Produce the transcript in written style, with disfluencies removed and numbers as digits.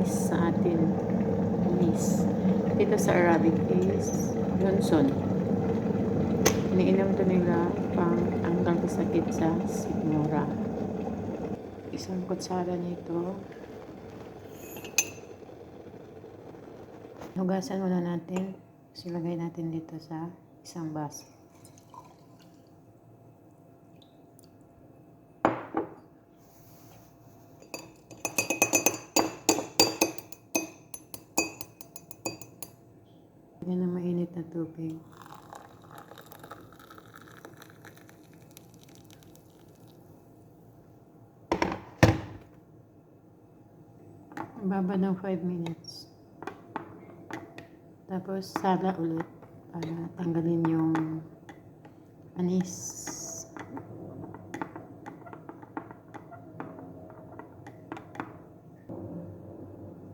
guys sa atin anis. Dito sa Arabic is Johnson. Iniinom to nila pang tanggal sakit sa sigmura. Isang kutsara nito. Hugasan muna natin. Silagay natin dito sa isang baso. Yan ang mainit na tubig. Baba ng 5 minutes. Tapos sala ulit para tanggalin yung anis.